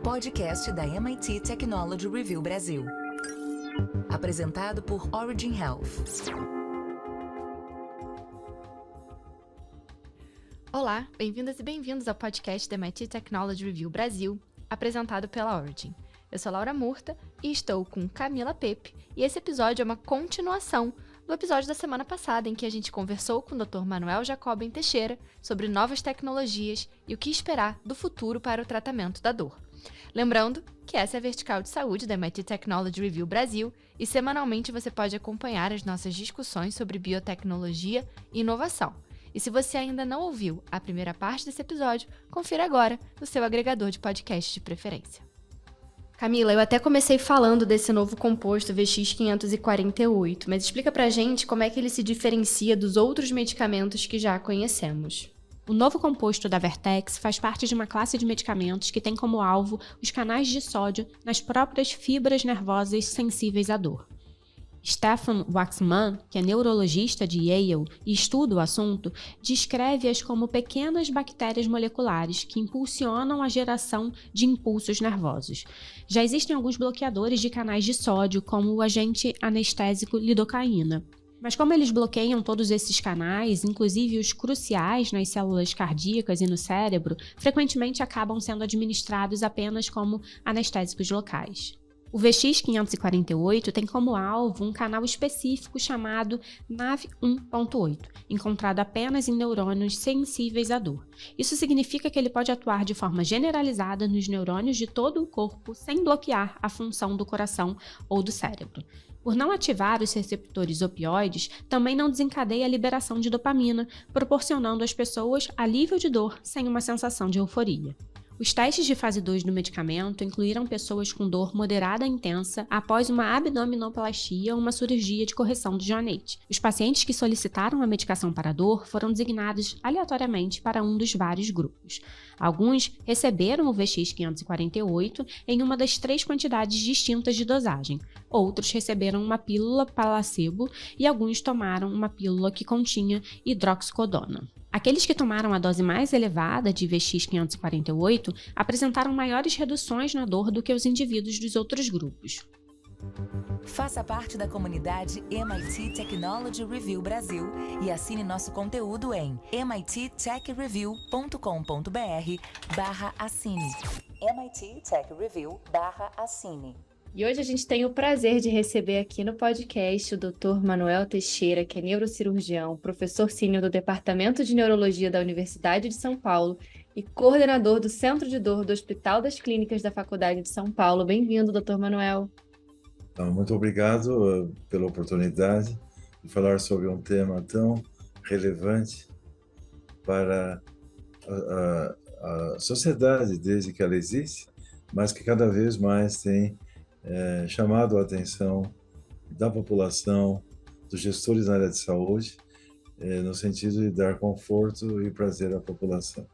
Podcast da MIT Technology Review Brasil. Apresentado por Origin Health. Olá, bem-vindas e bem-vindos ao podcast da MIT Technology Review Brasil, apresentado pela Origin. Eu sou Laura Murta e estou com Camila Pepe, e esse episódio é uma continuação do episódio da semana passada, em que a gente conversou com o Dr. Manuel Jacobem Teixeira sobre novas tecnologias e o que esperar do futuro para o tratamento da dor. Lembrando que essa é a vertical de saúde da MIT Technology Review Brasil e semanalmente você pode acompanhar as nossas discussões sobre biotecnologia e inovação. E se você ainda não ouviu a primeira parte desse episódio, confira agora no seu agregador de podcast de preferência. Camila, eu até comecei falando desse novo composto VX548, mas explica pra gente como é que ele se diferencia dos outros medicamentos que já conhecemos. O novo composto da Vertex faz parte de uma classe de medicamentos que tem como alvo os canais de sódio nas próprias fibras nervosas sensíveis à dor. Stefan Waxman, que é neurologista de Yale e estuda o assunto, descreve-as como pequenas bactérias moleculares que impulsionam a geração de impulsos nervosos. Já existem alguns bloqueadores de canais de sódio, como o agente anestésico lidocaína. Mas como eles bloqueiam todos esses canais, inclusive os cruciais nas células cardíacas e no cérebro, frequentemente acabam sendo administrados apenas como anestésicos locais. O VX548 tem como alvo um canal específico chamado NaV1.8, encontrado apenas em neurônios sensíveis à dor. Isso significa que ele pode atuar de forma generalizada nos neurônios de todo o corpo sem bloquear a função do coração ou do cérebro. Por não ativar os receptores opioides, também não desencadeia a liberação de dopamina, proporcionando às pessoas alívio de dor sem uma sensação de euforia. Os testes de fase 2 do medicamento incluíram pessoas com dor moderada a intensa após uma abdominoplastia ou uma cirurgia de correção do joanete. Os pacientes que solicitaram a medicação para a dor foram designados aleatoriamente para um dos vários grupos. Alguns receberam o VX548 em uma das 3 quantidades distintas de dosagem. Outros receberam uma pílula placebo e alguns tomaram uma pílula que continha hidroxicodona. Aqueles que tomaram a dose mais elevada de VX548 apresentaram maiores reduções na dor do que os indivíduos dos outros grupos. Faça parte da comunidade MIT Technology Review Brasil e assine nosso conteúdo em mittechreview.com.br/assine. MIT Tech Review/assine. E hoje a gente tem o prazer de receber aqui no podcast o Dr. Manuel Teixeira, que é neurocirurgião, professor sênior do Departamento de Neurologia da Universidade de São Paulo e coordenador do Centro de Dor do Hospital das Clínicas da Faculdade de São Paulo. Bem-vindo, Dr. Manuel. Então, muito obrigado pela oportunidade de falar sobre um tema tão relevante para a sociedade desde que ela existe, mas que cada vez mais tem chamado a atenção da população, dos gestores na área de saúde, no sentido de dar conforto e prazer à população.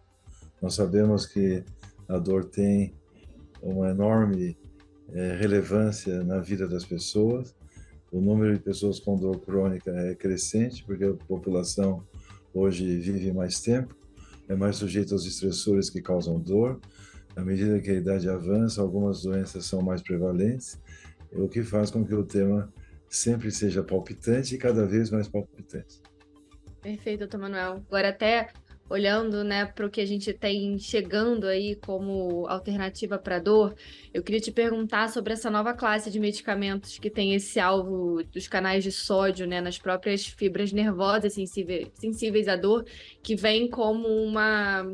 Nós sabemos que a dor tem uma enorme relevância na vida das pessoas. O número de pessoas com dor crônica é crescente, porque a população hoje vive mais tempo, é mais sujeita aos estressores que causam dor. À medida que a idade avança, algumas doenças são mais prevalentes, o que faz com que o tema sempre seja palpitante e cada vez mais palpitante. Perfeito, doutor Manuel. Agora até olhando, para o que a gente tem chegando aí como alternativa para a dor, eu queria te perguntar sobre essa nova classe de medicamentos que tem esse alvo dos canais de sódio, nas próprias fibras nervosas sensíveis à dor, que vem como uma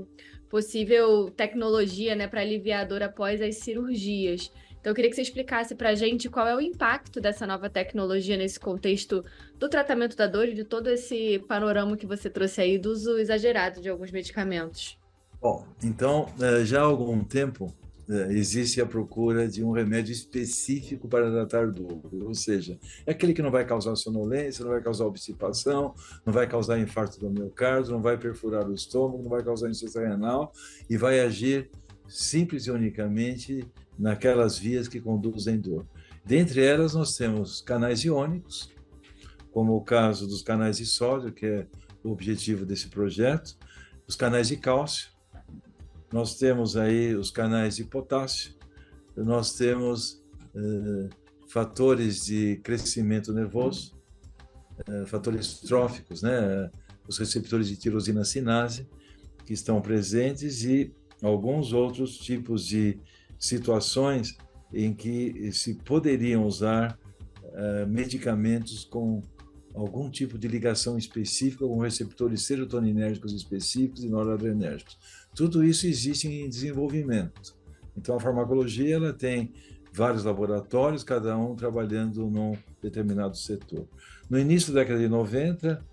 possível tecnologia, para aliviar a dor após as cirurgias. Então, eu queria que você explicasse para a gente qual é o impacto dessa nova tecnologia nesse contexto do tratamento da dor e de todo esse panorama que você trouxe aí do uso exagerado de alguns medicamentos. Bom, então, já há algum tempo existe a procura de um remédio específico para tratar dor, ou seja, é aquele que não vai causar sonolência, não vai causar obstipação, não vai causar infarto do miocárdio, não vai perfurar o estômago, não vai causar insuficiência renal e vai agir simples e unicamente naquelas vias que conduzem dor. Dentre elas, nós temos canais iônicos, como o caso dos canais de sódio, que é o objetivo desse projeto, os canais de cálcio, nós temos aí os canais de potássio, nós temos fatores de crescimento nervoso, fatores tróficos, né? Os receptores de tirosina sinase, que estão presentes, e alguns outros tipos de situações em que se poderiam usar medicamentos com algum tipo de ligação específica com receptores serotoninérgicos específicos e noradrenérgicos. Tudo isso existe em desenvolvimento. Então, a farmacologia ela tem vários laboratórios, cada um trabalhando num determinado setor. No início da década de 90,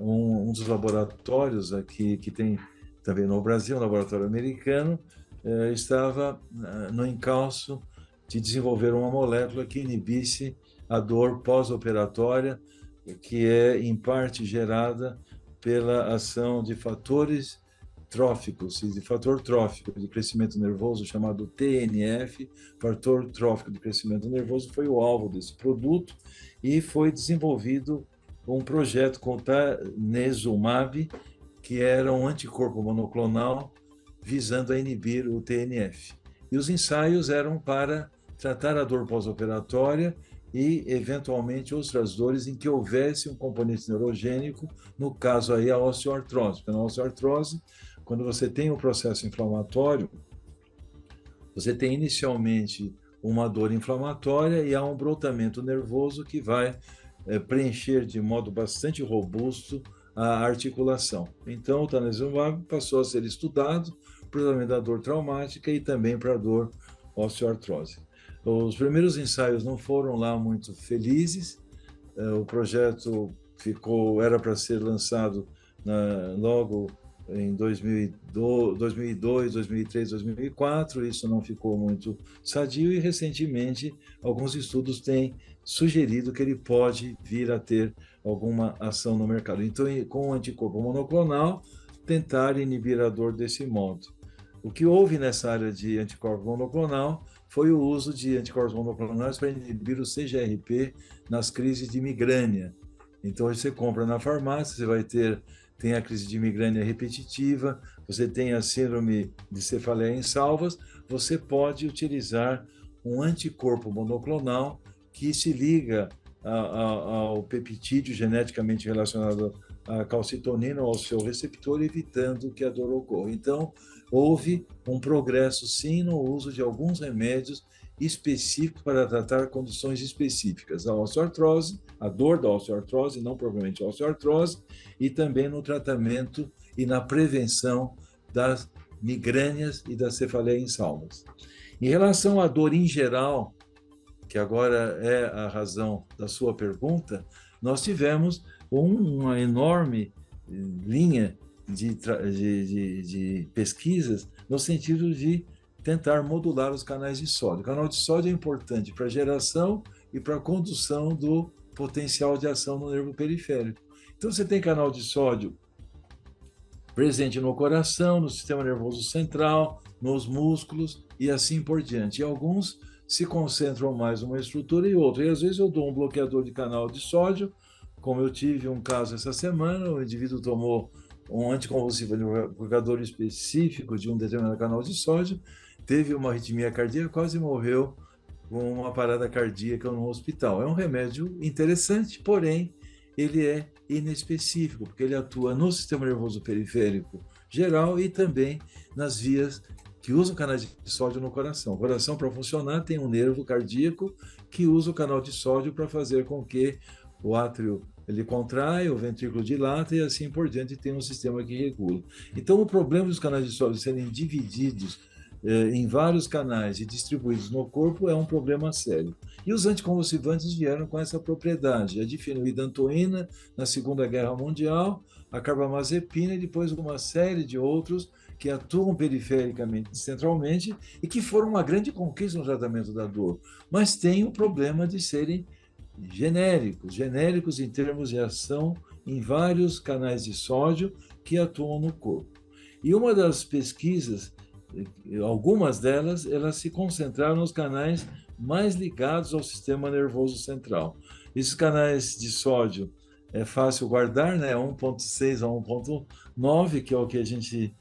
um dos laboratórios aqui, que tem também no Brasil, um laboratório americano, estava no encalço de desenvolver uma molécula que inibisse a dor pós-operatória, que é, em parte, gerada pela ação de fatores tróficos, de fator trófico de crescimento nervoso, chamado TNF, fator trófico de crescimento nervoso, foi o alvo desse produto, e foi desenvolvido um projeto com tanezumab, que era um anticorpo monoclonal visando a inibir o TNF. E os ensaios eram para tratar a dor pós-operatória e, eventualmente, outras dores em que houvesse um componente neurogênico, no caso aí a osteoartrose. Porque na osteoartrose, quando você tem um processo inflamatório, você tem inicialmente uma dor inflamatória e há um brotamento nervoso que vai preencher de modo bastante robusto a articulação. Então, o tanezumab passou a ser estudado para o tratamento da dor traumática e também para a dor osteoartrose. Os primeiros ensaios não foram lá muito felizes. O projeto era para ser lançado logo em 2002, 2003, 2004. Isso não ficou muito sadio e, recentemente, alguns estudos têm sugerido que ele pode vir a ter alguma ação no mercado. Então, com o anticorpo monoclonal, tentar inibir a dor desse modo. O que houve nessa área de anticorpo monoclonal foi o uso de anticorpos monoclonais para inibir o CGRP nas crises de migrânia. Então, você compra na farmácia, você tem a crise de migrânia repetitiva, você tem a síndrome de cefaleia em salvas, você pode utilizar um anticorpo monoclonal que se liga ao peptídeo geneticamente relacionado à calcitonina ou ao seu receptor, evitando que a dor ocorra. Então, houve um progresso, sim, no uso de alguns remédios específicos para tratar condições específicas, a osteoartrose, a dor da osteoartrose, não propriamente a osteoartrose, e também no tratamento e na prevenção das migrânias e da cefaleia em salvas. Em relação à dor em geral, que agora é a razão da sua pergunta, nós tivemos uma enorme linha de pesquisas no sentido de tentar modular os canais de sódio. O canal de sódio é importante para a geração e para a condução do potencial de ação no nervo periférico. Então, você tem canal de sódio presente no coração, no sistema nervoso central, nos músculos e assim por diante. E alguns se concentram mais numa estrutura e outra. E às vezes eu dou um bloqueador de canal de sódio, como eu tive um caso essa semana, o indivíduo tomou um anticonvulsivo, um bloqueador específico de um determinado canal de sódio, teve uma arritmia cardíaca, quase morreu com uma parada cardíaca no hospital. É um remédio interessante, porém, ele é inespecífico, porque ele atua no sistema nervoso periférico geral e também nas vias que usam canais de sódio no coração. O coração, para funcionar, tem um nervo cardíaco que usa o canal de sódio para fazer com que o átrio ele contrai, o ventrículo dilata e assim por diante, tem um sistema que regula. Então, o problema dos canais de sódio serem divididos em vários canais e distribuídos no corpo é um problema sério. E os anticonvulsivantes vieram com essa propriedade. A difenoidantoína na Segunda Guerra Mundial, a carbamazepina e depois uma série de outros que atuam perifericamente, centralmente, e que foram uma grande conquista no tratamento da dor. Mas tem o problema de serem genéricos em termos de ação em vários canais de sódio que atuam no corpo. E uma das pesquisas, algumas delas, elas se concentraram nos canais mais ligados ao sistema nervoso central. Esses canais de sódio é fácil guardar, né? 1.6 a 1.9, que é o que a gente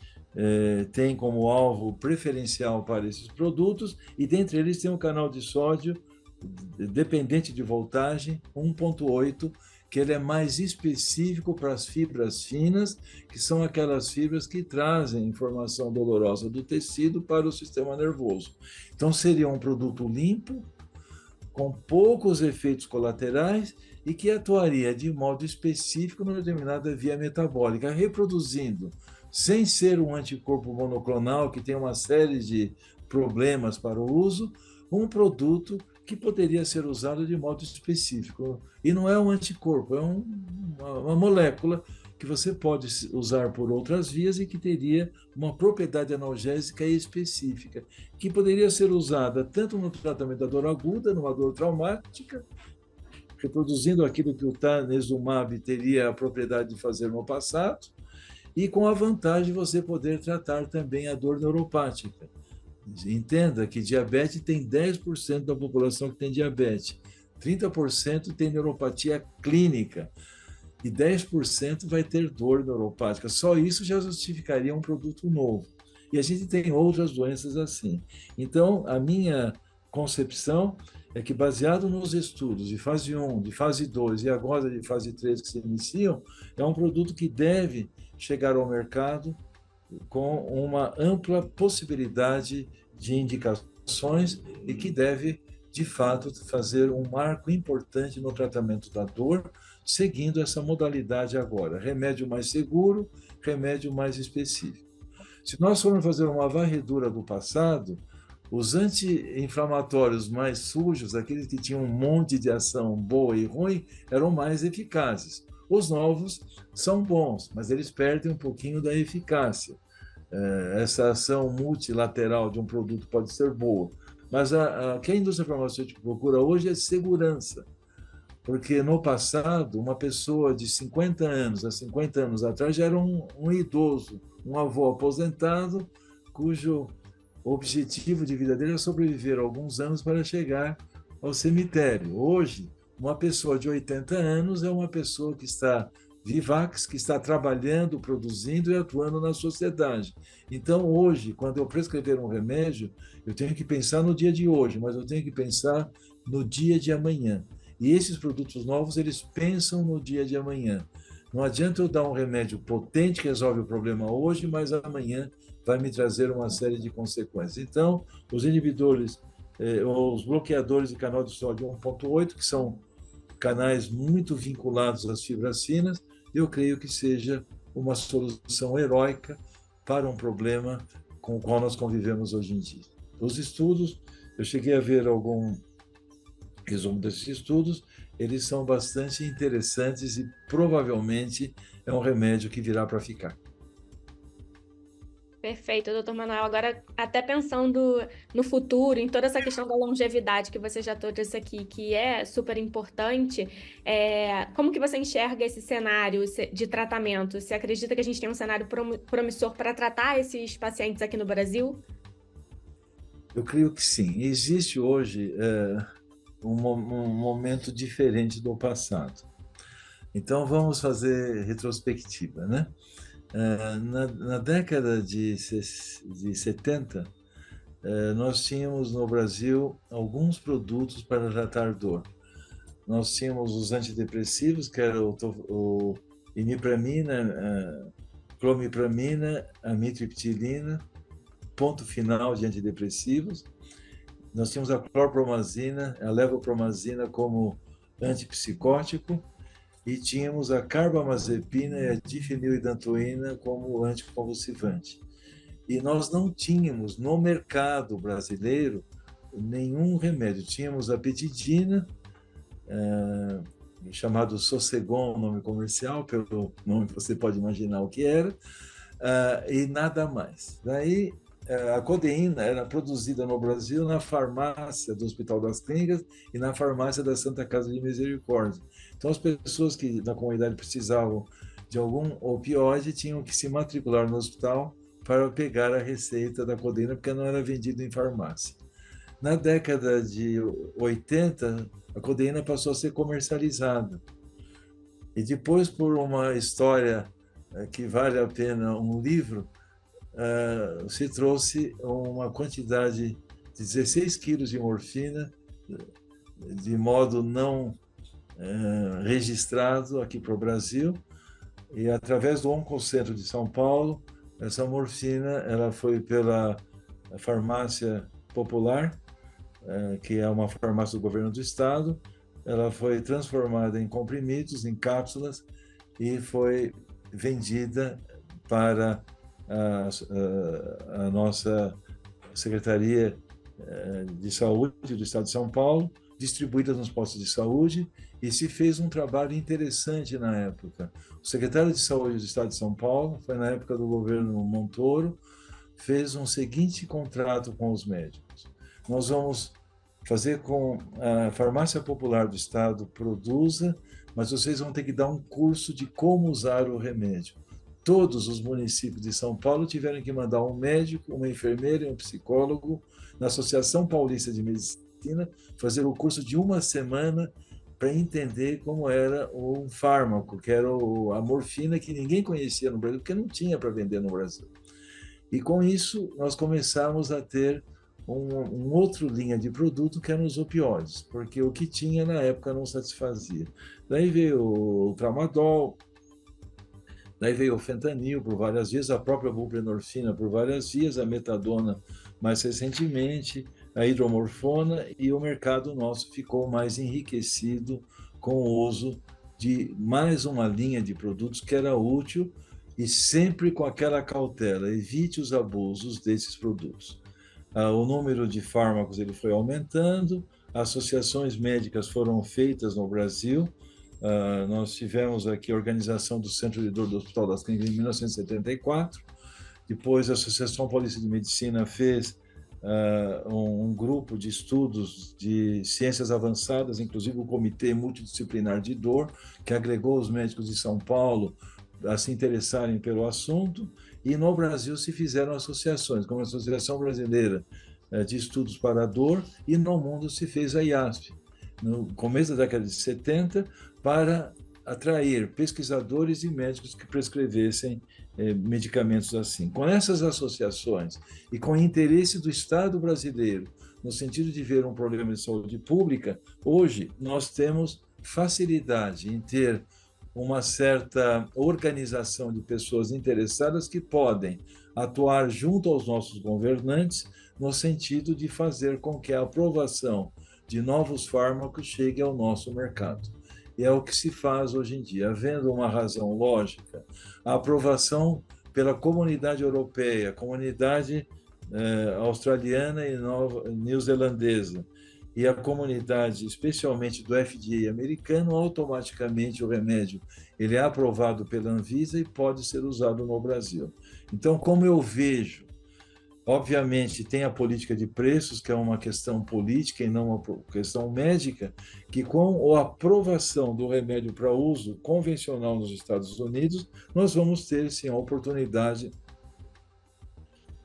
tem como alvo preferencial para esses produtos, e dentre eles tem um canal de sódio dependente de voltagem 1.8, que ele é mais específico para as fibras finas, que são aquelas fibras que trazem informação dolorosa do tecido para o sistema nervoso. Então seria um produto limpo, com poucos efeitos colaterais e que atuaria de modo específico numa determinada via metabólica, reproduzindo, sem ser um anticorpo monoclonal que tem uma série de problemas para o uso, um produto que poderia ser usado de modo específico. E não é um anticorpo, é uma molécula que você pode usar por outras vias e que teria uma propriedade analgésica específica, que poderia ser usada tanto no tratamento da dor aguda, numa dor traumática, reproduzindo aquilo que o tanezumab teria a propriedade de fazer no passado, e com a vantagem de você poder tratar também a dor neuropática. Entenda que diabetes tem 10% da população que tem diabetes, 30% tem neuropatia clínica e 10% vai ter dor neuropática. Só isso já justificaria um produto novo. E a gente tem outras doenças assim. Então, a minha concepção é que, baseado nos estudos de fase 1, de fase 2 e agora de fase 3 que se iniciam, é um produto que deve chegar ao mercado com uma ampla possibilidade de indicações e que deve, de fato, fazer um marco importante no tratamento da dor, seguindo essa modalidade agora. Remédio mais seguro, remédio mais específico. Se nós formos fazer uma varredura do passado, os anti-inflamatórios mais sujos, aqueles que tinham um monte de ação boa e ruim, eram mais eficazes. Os novos são bons, mas eles perdem um pouquinho da eficácia. Essa ação multilateral de um produto pode ser boa, mas o que a indústria farmacêutica procura hoje é segurança, porque no passado, uma pessoa de 50 anos, há 50 anos atrás, já era um idoso, um avô aposentado, cujo objetivo de vida dele é sobreviver alguns anos para chegar ao cemitério. Hoje, uma pessoa de 80 anos é uma pessoa que está vivax, que está trabalhando, produzindo e atuando na sociedade. Então, hoje, quando eu prescrever um remédio, eu tenho que pensar no dia de hoje, mas eu tenho que pensar no dia de amanhã. E esses produtos novos, eles pensam no dia de amanhã. Não adianta eu dar um remédio potente que resolve o problema hoje, mas amanhã vai me trazer uma série de consequências. Então, os inibidores, os bloqueadores de canal de sódio 1.8, que são canais muito vinculados às fibras finas, eu creio que seja uma solução heróica para um problema com o qual nós convivemos hoje em dia. Os estudos, eu cheguei a ver algum resumo desses estudos, eles são bastante interessantes e provavelmente é um remédio que virá para ficar. Perfeito, doutor Manuel. Agora, até pensando no futuro, em toda essa questão da longevidade que você já trouxe aqui, que é super importante, como que você enxerga esse cenário de tratamento? Você acredita que a gente tem um cenário promissor para tratar esses pacientes aqui no Brasil? Eu creio que sim. Existe hoje um momento diferente do passado. Então, vamos fazer retrospectiva, né? Na década de 70, nós tínhamos no Brasil alguns produtos para tratar dor. Nós tínhamos os antidepressivos, que era o imipramina, clomipramina, amitriptilina, ponto final de antidepressivos. Nós tínhamos a clorpromazina, a levopromazina como antipsicótico, e tínhamos a carbamazepina e a difenilidantoína como anticonvulsivante. E nós não tínhamos no mercado brasileiro nenhum remédio. Tínhamos a betidina, chamado Sossegon, nome comercial, pelo nome você pode imaginar o que era, e nada mais. Daí, a codeína era produzida no Brasil na farmácia do Hospital das Clínicas e na farmácia da Santa Casa de Misericórdia. Então, as pessoas que na comunidade precisavam de algum opioide tinham que se matricular no hospital para pegar a receita da codeína, porque não era vendido em farmácia. Na década de 80, a codeína passou a ser comercializada. E depois, por uma história que vale a pena um livro, se trouxe uma quantidade de 16 quilos de morfina, de modo não registrado aqui para o Brasil, e através do Oncocentro de São Paulo, essa morfina ela foi pela farmácia popular, que é uma farmácia do governo do estado, ela foi transformada em comprimidos, em cápsulas, e foi vendida para a nossa Secretaria de Saúde do Estado de São Paulo, distribuída nos postos de saúde, e se fez um trabalho interessante na época. O secretário de Saúde do Estado de São Paulo, foi na época do governo Montoro, fez um seguinte contrato com os médicos: nós vamos fazer com a farmácia popular do estado produza, mas vocês vão ter que dar um curso de como usar o remédio. Todos os municípios de São Paulo tiveram que mandar um médico, uma enfermeira e um psicólogo na Associação Paulista de Medicina fazer o curso de uma semana para entender como era um fármaco, que era a morfina, que ninguém conhecia no Brasil, porque não tinha para vender no Brasil. E com isso, nós começamos a ter um outro linha de produto, que eram os opioides, porque o que tinha na época não satisfazia. Daí veio o tramadol, daí veio o fentanil por várias vias, a própria buprenorfina por várias vias, a metadona mais recentemente, a hidromorfona, e o mercado nosso ficou mais enriquecido com o uso de mais uma linha de produtos que era útil, e sempre com aquela cautela: evite os abusos desses produtos. O número de fármacos ele foi aumentando, associações médicas foram feitas no Brasil. Nós tivemos aqui a organização do Centro de Dor do Hospital das Clínicas em 1974, depois a Associação Paulista de Medicina fez um grupo de estudos de ciências avançadas, inclusive o Comitê Multidisciplinar de Dor, que agregou os médicos de São Paulo a se interessarem pelo assunto, e no Brasil se fizeram associações, como a Associação Brasileira de Estudos para a Dor, e no mundo se fez a IASP, no começo da década de 70, para atrair pesquisadores e médicos que prescrevessem medicamentos assim. Com essas associações e com o interesse do Estado brasileiro, no sentido de ver um problema de saúde pública, hoje nós temos facilidade em ter uma certa organização de pessoas interessadas que podem atuar junto aos nossos governantes no sentido de fazer com que a aprovação de novos fármacos chegue ao nosso mercado. E é o que se faz hoje em dia. Havendo uma razão lógica, a aprovação pela comunidade europeia, comunidade australiana e neozelandesa, e a comunidade, especialmente do FDA americano, automaticamente o remédio ele é aprovado pela Anvisa e pode ser usado no Brasil. Então, como eu vejo, obviamente tem a política de preços, que é uma questão política e não uma questão médica, que com a aprovação do remédio para uso convencional nos Estados Unidos, nós vamos ter, sim, a oportunidade,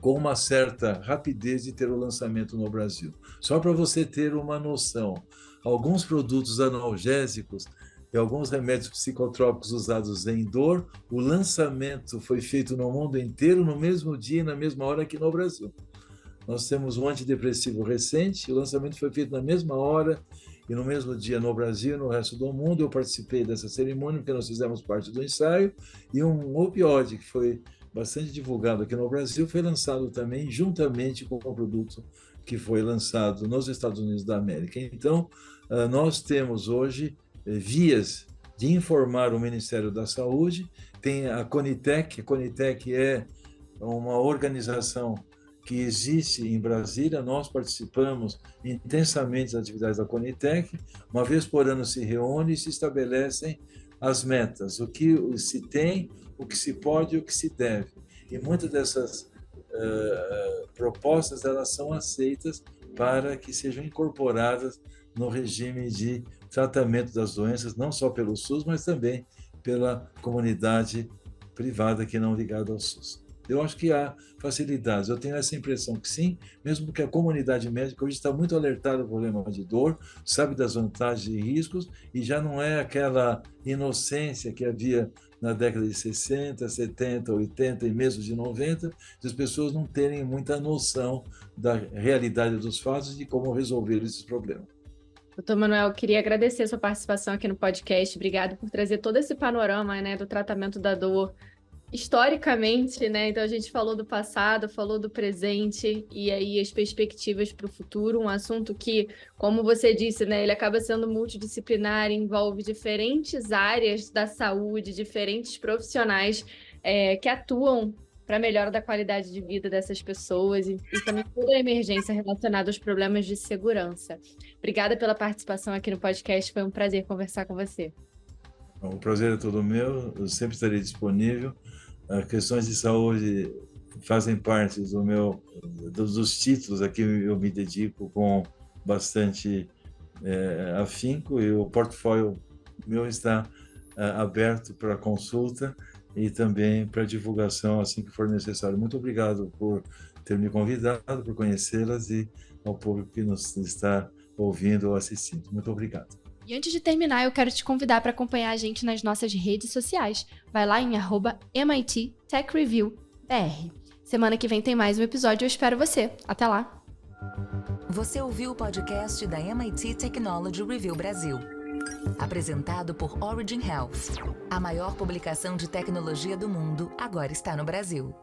com uma certa rapidez, de ter o lançamento no Brasil. Só para você ter uma noção, alguns produtos analgésicos e alguns remédios psicotrópicos usados em dor, o lançamento foi feito no mundo inteiro no mesmo dia e na mesma hora aqui no Brasil. Nós temos um antidepressivo recente, o lançamento foi feito na mesma hora e no mesmo dia no Brasil e no resto do mundo. Eu participei dessa cerimônia porque nós fizemos parte do ensaio, e um opioide que foi bastante divulgado aqui no Brasil foi lançado também juntamente com o produto que foi lançado nos Estados Unidos da América. Então, nós temos hoje vias de informar o Ministério da Saúde. Tem a Conitec é uma organização que existe em Brasília, nós participamos intensamente das atividades da Conitec. Uma vez por ano se reúne e se estabelecem as metas, o que se tem, o que se pode e o que se deve. E muitas dessas propostas elas são aceitas para que sejam incorporadas no regime de tratamento das doenças, não só pelo SUS, mas também pela comunidade privada que não ligada ao SUS. Eu acho que há facilidades. Eu tenho essa impressão que sim, mesmo porque a comunidade médica hoje está muito alertada ao problema de dor, sabe das vantagens e riscos, e já não é aquela inocência que havia na década de 60, 70, 80 e mesmo de 90, as pessoas não terem muita noção da realidade dos fatos e de como resolver esses problemas. Doutor Manuel, queria agradecer a sua participação aqui no podcast. Obrigado por trazer todo esse panorama, né, do tratamento da dor historicamente, né? Então a gente falou do passado, falou do presente e aí as perspectivas para o futuro, um assunto que, como você disse, né, ele acaba sendo multidisciplinar, envolve diferentes áreas da saúde, diferentes profissionais que atuam para a melhora da qualidade de vida dessas pessoas e também toda a emergência relacionada aos problemas de segurança. Obrigada pela participação aqui no podcast, foi um prazer conversar com você. O prazer é todo meu, eu sempre estarei disponível. As questões de saúde fazem parte dos títulos a que eu me dedico com bastante afinco, e o portfólio meu está aberto para consulta e também para divulgação assim que for necessário. Muito obrigado por ter me convidado, por conhecê-las e ao público que nos está ouvindo ou assistindo. Muito obrigado. E antes de terminar, eu quero te convidar para acompanhar a gente nas nossas redes sociais. Vai lá em @MIT Tech Review BR. Semana que vem tem mais um episódio, eu espero você. Até lá! Você ouviu o podcast da MIT Technology Review Brasil. Apresentado por Origin Health. A maior publicação de tecnologia do mundo agora está no Brasil.